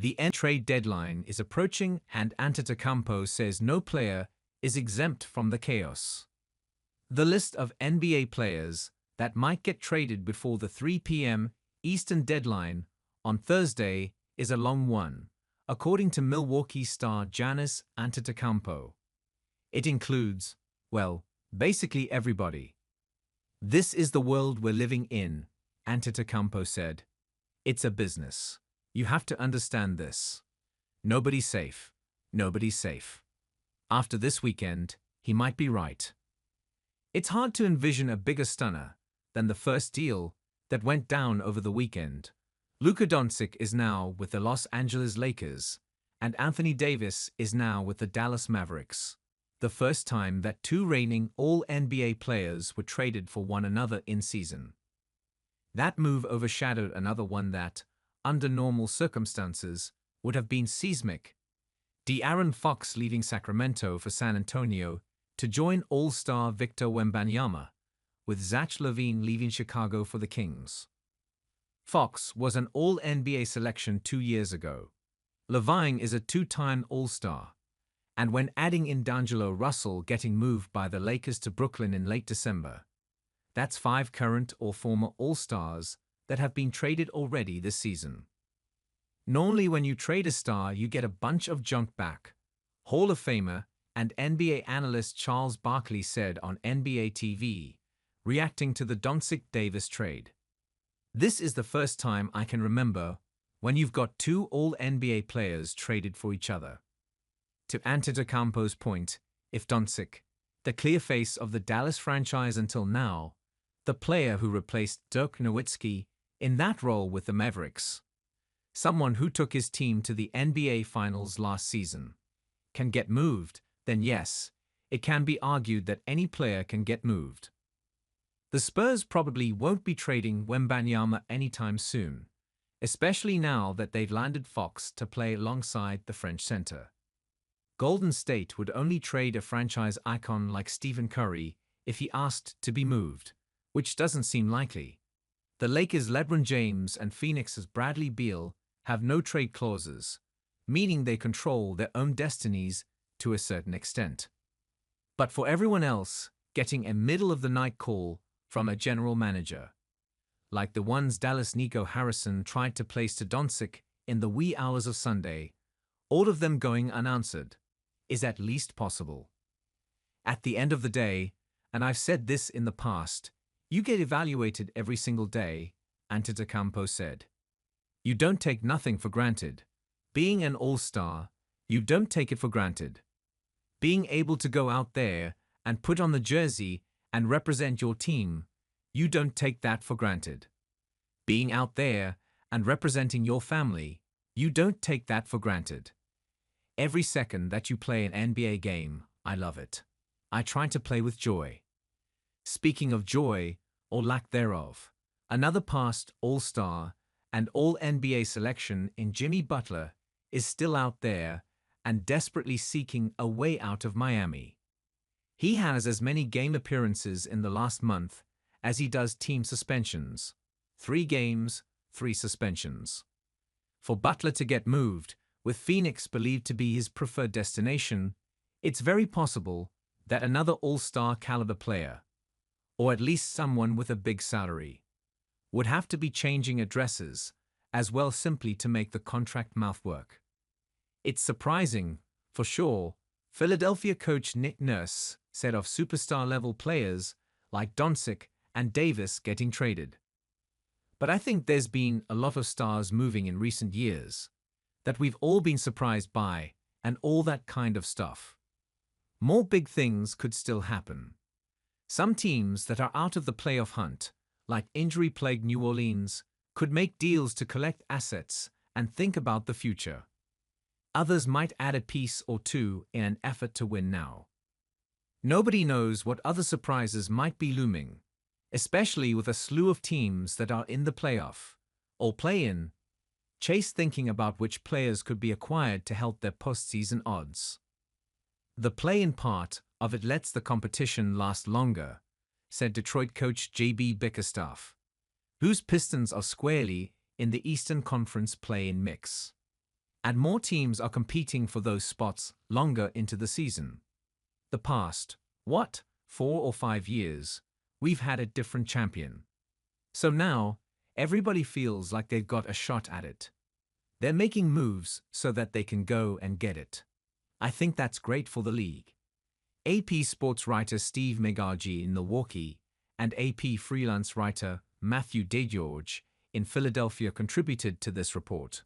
The trade deadline is approaching and Antetokounmpo says no player is exempt from the chaos. The list of NBA players that might get traded before the 3 p.m. Eastern deadline on Thursday is a long one, according to Milwaukee star Giannis Antetokounmpo. It includes, well, basically everybody. "This is the world we're living in," Antetokounmpo said. "It's a business. You have to understand this. Nobody's safe. Nobody's safe." After this weekend, he might be right. It's hard to envision a bigger stunner than the first deal that went down over the weekend. Luka Doncic is now with the Los Angeles Lakers, and Anthony Davis is now with the Dallas Mavericks. The first time that two reigning All-NBA players were traded for one another in season. That move overshadowed another one that, under normal circumstances, would have been seismic. De'Aaron Fox leaving Sacramento for San Antonio to join All-Star Victor Wembanyama, with Zach LaVine leaving Chicago for the Kings. Fox was an All-NBA selection 2 years ago. LaVine is a two-time All-Star. And when adding in D'Angelo Russell getting moved by the Lakers to Brooklyn in late December, that's 5 current or former All-Stars that have been traded already this season. Normally when you trade a star, you get a bunch of junk back, Hall of Famer and NBA analyst Charles Barkley said on NBA TV, reacting to the Doncic-Davis trade. "This is the first time I can remember when you've got two All-NBA players traded for each other." To Antetokounmpo's point, if Doncic, the clear face of the Dallas franchise until now, the player who replaced Dirk Nowitzki in that role with the Mavericks, someone who took his team to the NBA Finals last season, can get moved, then yes, it can be argued that any player can get moved. The Spurs probably won't be trading Wembanyama anytime soon, especially now that they've landed Fox to play alongside the French center. Golden State would only trade a franchise icon like Stephen Curry if he asked to be moved, which doesn't seem likely. The Lakers' LeBron James and Phoenix's Bradley Beal have no trade clauses, meaning they control their own destinies to a certain extent. But for everyone else, getting a middle-of-the-night call from a general manager, like the ones Dallas' Nico Harrison tried to place to Doncic in the wee hours of Sunday, all of them going unanswered, is at least possible. At the end of the day, and I've said this in the past, you get evaluated every single day, Antetokounmpo said. You don't take nothing for granted. Being an all-star, you don't take it for granted. Being able to go out there and put on the jersey and represent your team, you don't take that for granted. Being out there and representing your family, you don't take that for granted. Every second that you play an NBA game, I love it. I try to play with joy. Speaking of joy, or lack thereof, another past All-Star and All-NBA selection in Jimmy Butler is still out there and desperately seeking a way out of Miami. He has as many game appearances in the last month as he does team suspensions. 3 games, 3 suspensions. For Butler to get moved, with Phoenix believed to be his preferred destination, it's very possible that another All-Star caliber player, or at least someone with a big salary, would have to be changing addresses as well simply to make the contract math work. It's surprising, for sure, Philadelphia coach Nick Nurse said of superstar-level players like Doncic and Davis getting traded. But I think there's been a lot of stars moving in recent years that we've all been surprised by and all that kind of stuff. More big things could still happen. Some teams that are out of the playoff hunt, like injury-plagued New Orleans, could make deals to collect assets and think about the future. Others might add a piece or two in an effort to win now. Nobody knows what other surprises might be looming, especially with a slew of teams that are in the playoff, or play-in, chase thinking about which players could be acquired to help their postseason odds. The play-in part of it lets the competition last longer, said Detroit coach J.B. Bickerstaff, whose Pistons are squarely in the Eastern Conference play-in mix. And more teams are competing for those spots longer into the season. The past, 4 or 5 years, we've had a different champion. So now, everybody feels like they've got a shot at it. They're making moves so that they can go and get it. I think that's great for the league. AP sports writer Steve Megarji in Milwaukee and AP freelance writer Matthew DeGeorge in Philadelphia contributed to this report.